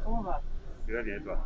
Comment va? Tu vas bien, toi?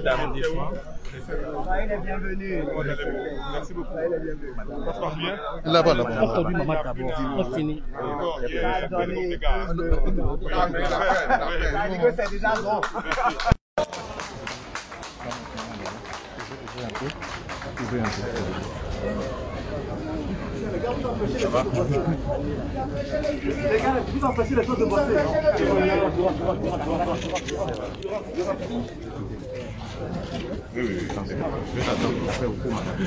d'arrondissement. Il est bienvenu. Merci beaucoup. Il est bienvenu. Ça se passe bien? Là-bas, On a entendu maman d'abord. On finit. Ça a donné plus de... Ça dit que c'est déjà bon. Ça va? Les gars, vous empêchez les choses de bosser. Oui, oui, oui. Je t'attends. Après, au cours, madame.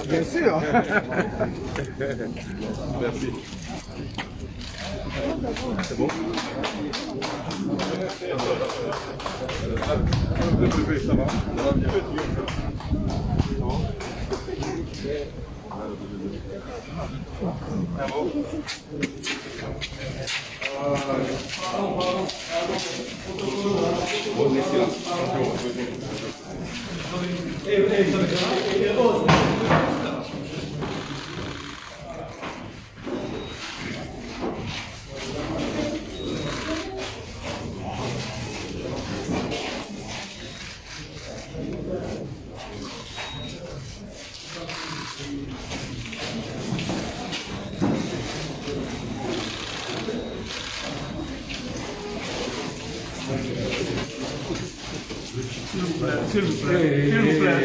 Bien sûr. Merci. C'est bon? Ça va? S'il vous plaît, s'il vous plaît,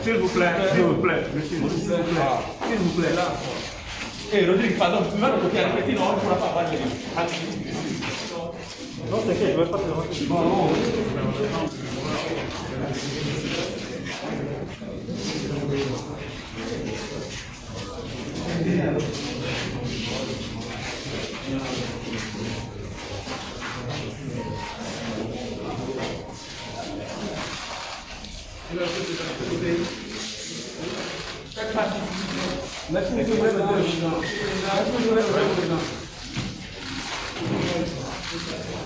s'il vous plaît, s'il vous plaît, s'il vous plaît, s'il vous plaît, là. Eh, Rodrigue, pardon, tu vas le copier avec sinon on ne pourra pas avoir de non, c'est que je ne veux pas te rendre. Merci, monsieur le président. Merci, monsieur le président.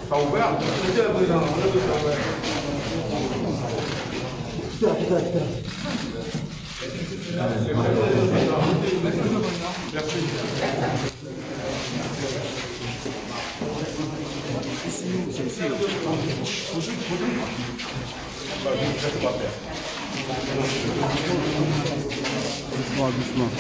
Ça a ouvert? Monsieur le président, Doucement, doucement.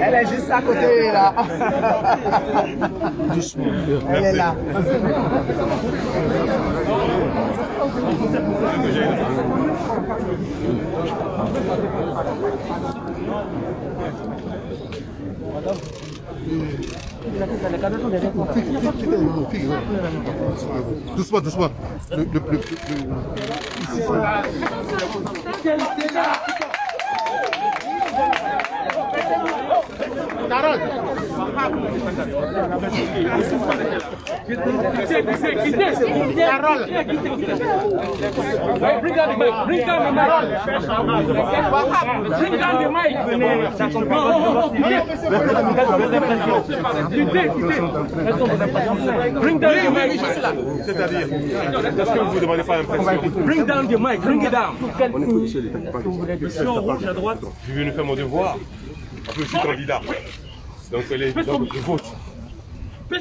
Elle est juste à côté là. Elle est là. Doucement, doucement. Carole. Carole. Bring down the mic. Bring down the mic. Bring down the mic. Bring down the mic. C'est-à-dire, est-ce que vous ne demandez pas l'impression? Bring down the mic. Bring it down. Je suis en rouge à droite. Je viens de faire mon devoir. En plus, je suis candidat. Donc, je vote. Le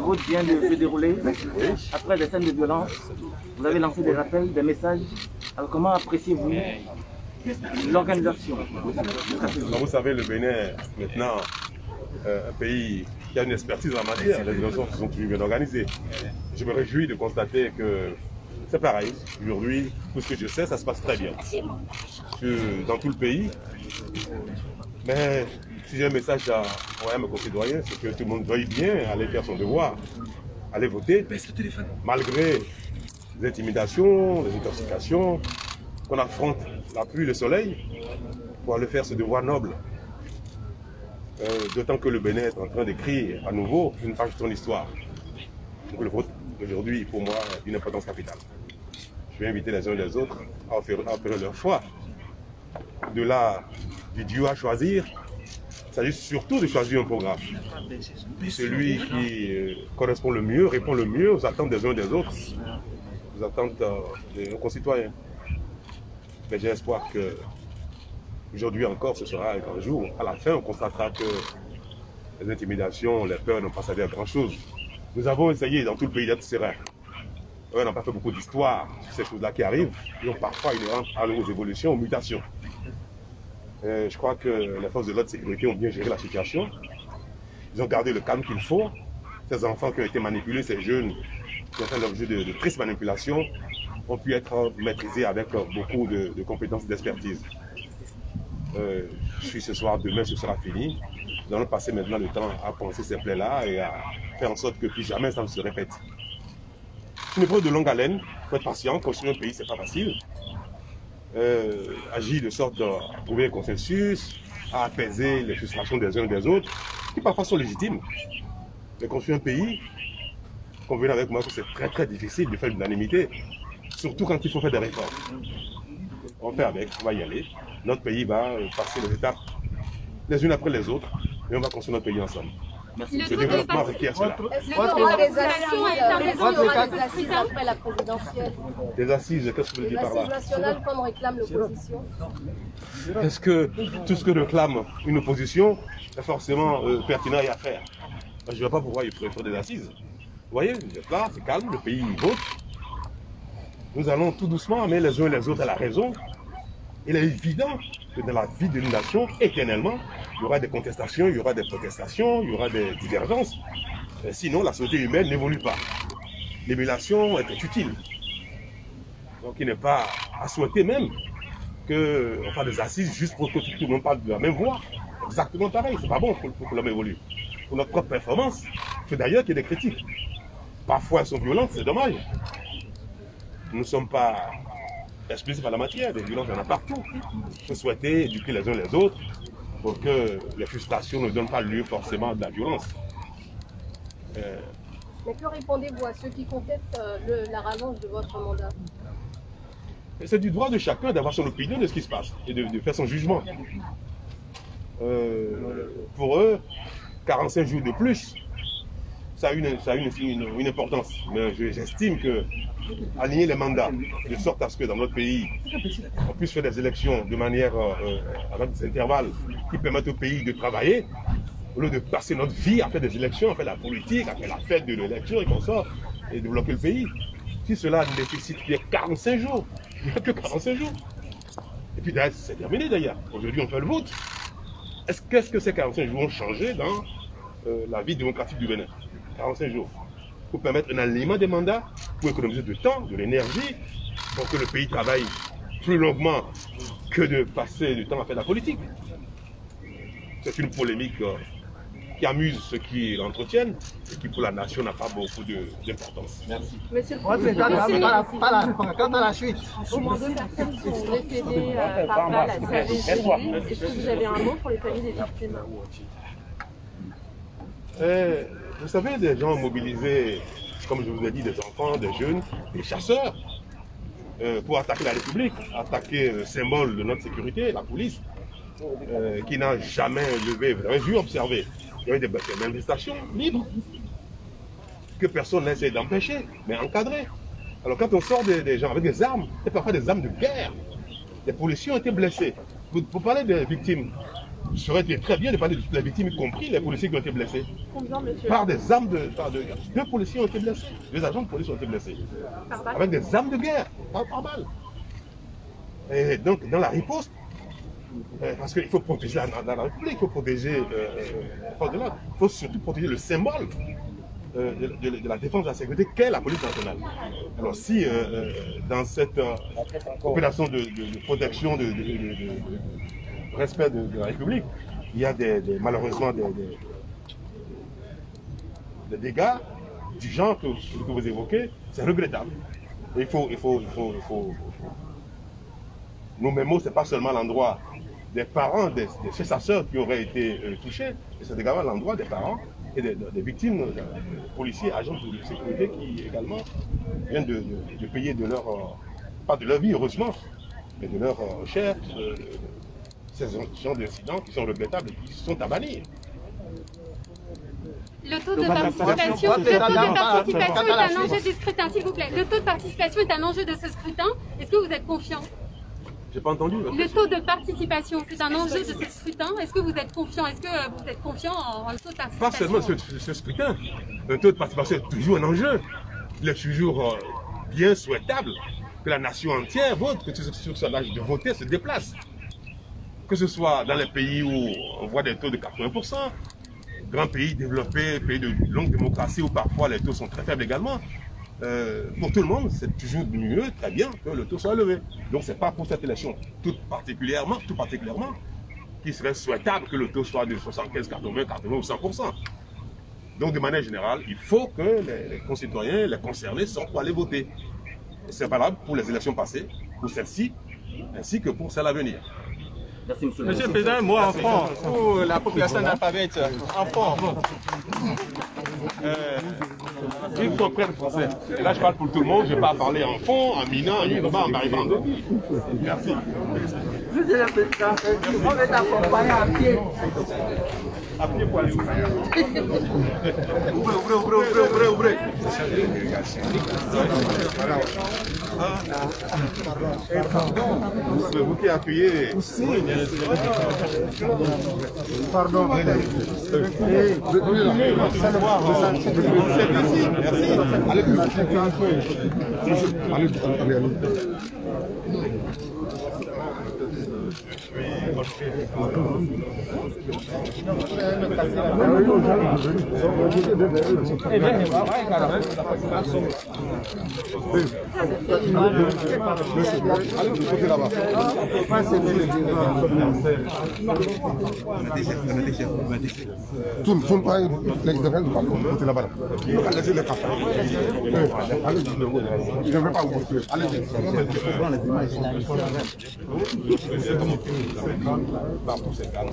vote vient de se dérouler. Après des scènes de violence, vous avez lancé des rappels, des messages. Alors comment appréciez-vous l'organisation? Vous savez, le Bénin est maintenant un pays qui a une expertise en la matière. Les élections sont toujours bien organisées. Je me réjouis de constater que c'est pareil. Aujourd'hui, tout ce que je sais, ça se passe très bien. Dans tout le pays. Mais si j'ai un message à envoyer à mes concitoyens, c'est que tout le monde veuille bien aller faire son devoir, aller voter, malgré les intimidations, les intoxications, qu'on affronte la pluie, le soleil, pour aller faire ce devoir noble. D'autant que le Bénin est en train d'écrire à nouveau une page de son histoire. Donc le vote aujourd'hui, pour moi, est d'une importance capitale. Je vais inviter les uns et les autres à opérer leur choix. De là, du duo à choisir, il s'agit surtout de choisir un programme. Celui qui correspond le mieux, répond le mieux aux attentes des uns et des autres, aux attentes de nos concitoyens. Mais j'ai espoir que aujourd'hui encore, ce sera un grand jour. À la fin, on constatera que les intimidations, les peurs n'ont pas servi à grand-chose. Nous avons essayé dans tout le pays d'être sereins. On n'a pas fait beaucoup d'histoire sur ces choses-là qui arrivent, qui ont parfois inhérentes aux évolutions, aux mutations. Je crois que les forces de l'ordre de sécurité ont bien géré la situation. Ils ont gardé le calme qu'il faut. Ces enfants qui ont été manipulés, ces jeunes qui ont fait l'objet de tristes manipulations, ont pu être maîtrisés avec beaucoup de compétences d'expertise. Je suis ce soir, demain ce sera fini. Nous allons passer maintenant le temps à penser ces plaies-là et à faire en sorte que plus jamais ça ne se répète. C'est une épreuve de longue haleine, il faut être patient, construire un pays, c'est pas facile. Agir de sorte à trouver un consensus, à apaiser les frustrations des uns et des autres, qui parfois sont légitimes. Mais construire un pays, convenez avec moi que c'est très très difficile de faire l'unanimité, surtout quand il faut faire des réformes. On fait avec, on va y aller. Notre pays va passer les étapes les unes après les autres, et on va construire notre pays ensemble. Merci. Ce développement requiert cela. Est-ce qu'il y aura des assises après la présidentielle? Des assises, qu'est-ce que vous voulez dire par L'assise là? nationale comme réclame l'opposition. Est-ce que tout ce que réclame une opposition est forcément pertinent et à faire? Je ne vois pas pourquoi il faudrait faire des assises. Vous voyez, vous êtes là, c'est calme, le pays vote. Nous allons tout doucement amener les uns et les autres à la raison. Il est évident que dans la vie d'une nation, éternellement, il y aura des contestations, il y aura des protestations, il y aura des divergences. Sinon, la société humaine n'évolue pas. L'émulation est utile. Donc il n'est pas à souhaiter même qu'on fasse des assises juste pour que tout le monde parle de la même voix. Exactement pareil, c'est pas bon pour que l'homme évolue. Pour notre propre performance, il faut d'ailleurs qu'il y ait des critiques. Parfois elles sont violentes, c'est dommage. Nous ne sommes pas exclusifs à la matière, des violences il y en a partout. Il faut souhaiter éduquer les uns les autres pour que les frustrations ne donnent pas lieu forcément à de la violence. Mais que répondez-vous à ceux qui contestent la rallonge de votre mandat? C'est du droit de chacun d'avoir son opinion de ce qui se passe et de faire son jugement. Pour eux, 45 jours de plus, ça a une importance. Mais j'estime que aligner les mandats de sorte à ce que dans notre pays, on puisse faire des élections de manière avec des intervalles qui permettent au pays de travailler, au lieu de passer notre vie à faire des élections, à faire la politique, à faire la fête de l'élection et qu'on sort et développer le pays. Si cela nécessite qu'il y ait 45 jours, il n'y a que 45 jours. Et puis c'est terminé d'ailleurs. Aujourd'hui on fait le vote. Qu'est-ce que ces 45 jours ont changé dans la vie démocratique du Bénin? 45 jours. Pour permettre un alignement des mandats, pour économiser du temps, de l'énergie, pour que le pays travaille plus longuement que de passer du temps à faire la politique. C'est une polémique qui amuse ceux qui l'entretiennent et qui pour la nation n'a pas beaucoup d'importance. Merci. Monsieur le Quant à la suite. au moins 2 personnes sont décédées par balle à Savigny. Est-ce que vous avez un mot pour les familles des victimes? Vous savez, des gens mobilisés, comme je vous ai dit, des enfants, des jeunes, des chasseurs, pour attaquer la République, attaquer le symbole de notre sécurité, la police, qui n'a jamais levé. Vous avez vu, observé, il y avait des manifestations libres, que personne n'essaie d'empêcher, mais encadrer. Alors quand on sort des gens avec des armes, c'est parfois des armes de guerre, les policiers ont été blessés. Pour parler des victimes, ça aurait été très bien de parler de toutes les victimes, y compris les policiers qui ont été blessés. Combien, monsieur? Par des armes de... 2 policiers ont été blessés. 2 agents de police ont été blessés. Par balle? Avec des armes de guerre, pas par balle. Et donc, dans la riposte, parce qu'il faut protéger la République, il faut protéger les forces de l'ordre, il faut surtout protéger le symbole de la défense de la sécurité qu'est la police nationale. Alors si dans cette opération de protection, de respect de la République, il y a malheureusement des dégâts du genre que vous évoquez, c'est regrettable. Et il faut nos mémos, ce n'est pas seulement l'endroit des parents de ces chasseurs qui auraient été touchés, mais c'est également l'endroit des parents et des victimes, policiers, agents de sécurité qui également viennent de payer de leur, pas de leur vie heureusement, mais de leur chair, ces genres d'incidents qui sont regrettables et qui sont à bannir. Le taux de participation est un enjeu du scrutin, s'il vous plaît. Le taux de participation est un enjeu de ce scrutin. Est-ce que vous êtes confiant? J'ai pas entendu. Le taux de participation, c'est un enjeu de ce scrutin. Est-ce que vous êtes confiant? Est-ce que vous êtes confiant en taux de participation? Pas seulement ce scrutin. Un taux de participation est toujours un enjeu. Il est toujours bien souhaitable que la nation entière vote, que ceux qui sont l'âge de voter se déplacent. Que ce soit dans les pays où on voit des taux de 80%, grands pays développés, pays de longue démocratie où parfois les taux sont très faibles également. Pour tout le monde, c'est toujours mieux, très bien, que le taux soit élevé. Donc, ce n'est pas pour cette élection tout particulièrement, qu'il serait souhaitable que le taux soit de 75, 80, 80 ou 100%. Donc, de manière générale, il faut que les concitoyens, les concernés, sortent pour aller voter. C'est valable pour les élections passées, pour celles-ci, ainsi que pour celles à venir. Merci, monsieur. Monsieur le Président, moi en franc, pour la population analphabète, en franc. Ils comprennent français. Et là, je parle pour tout le monde, je ne vais pas parler en fond, en minant, en yoruba, en baribando. Merci. Monsieur le Président, on va t'accompagner à pied. À pied pour aller où? Ouvrez. C'est vous qui accueillez. Pardon. Merci. Allez. Tourne pas l'extérieur, côté là-bas. Laissez les cartes. Je ne vais pas vous montrer. Allez-y. Partout, c'est calme.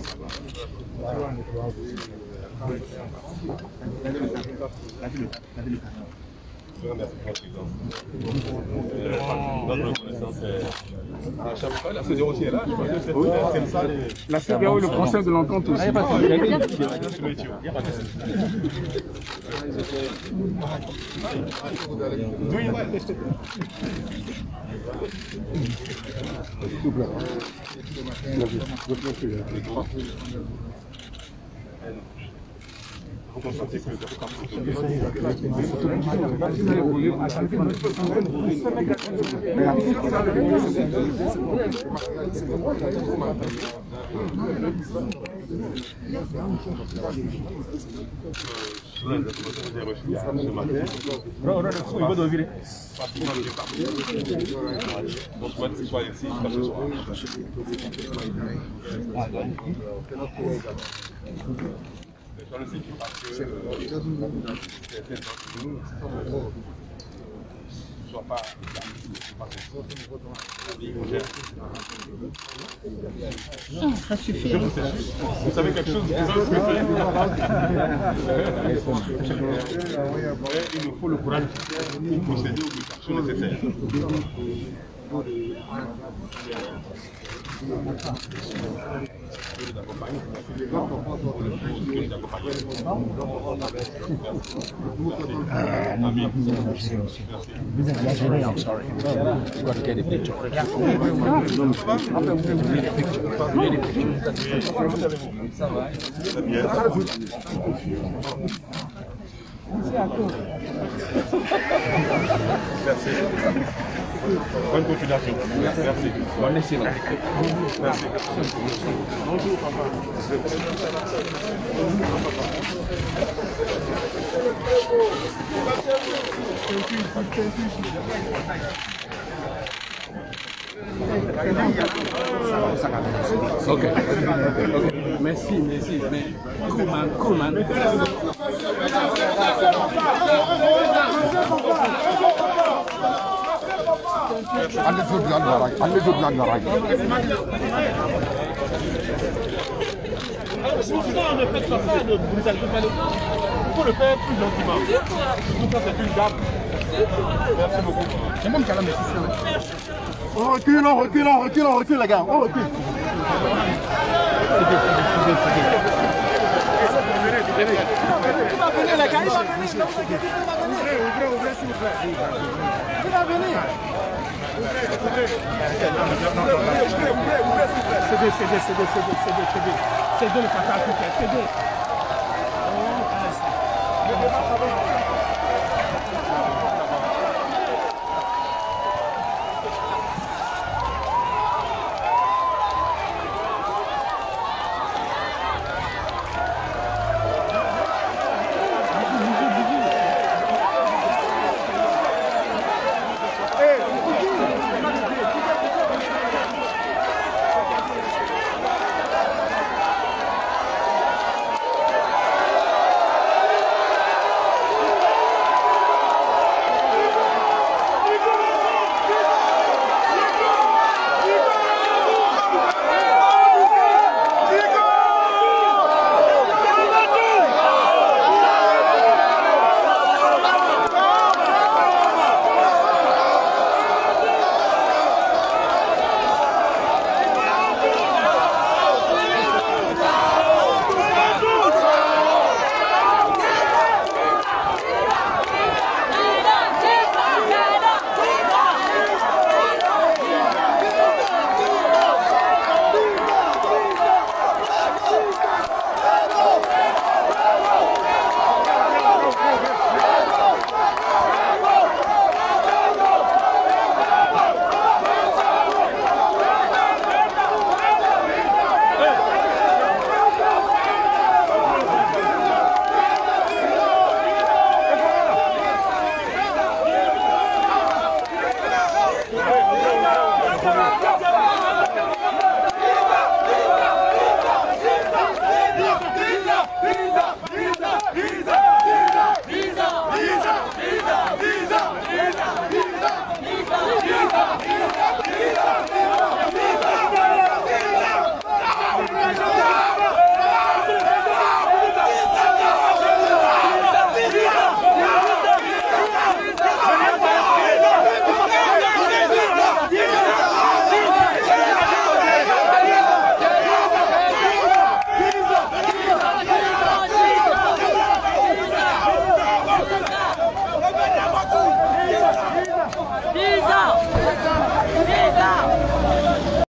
La CEDEAO aussi est là. La CEDEAO et le Conseil de l'entente aussi. Vous constatez que soit pas Ça suffit. Vous savez quelque chose, il nous faut le courage pour procéder aux actions nécessaires. I'm sorry. You got to get a picture. Merci. Bonne continuation. Merci. Bonne excellence. Merci. Bonjour, papa. Ok. Merci. Mais cool, man. Allez-y de la règle. Non, ne faites pas ça, ne brutalisez pas les gens. Il faut le faire plus gentiment. Tout ça, c'est une date. Merci beaucoup. C'est bon, Kalam, On recule, les gars. On recule. Il va venir, les gars. Ouvrez, s'il vous plaît. Il va venir. C'est de le passage, c'est de.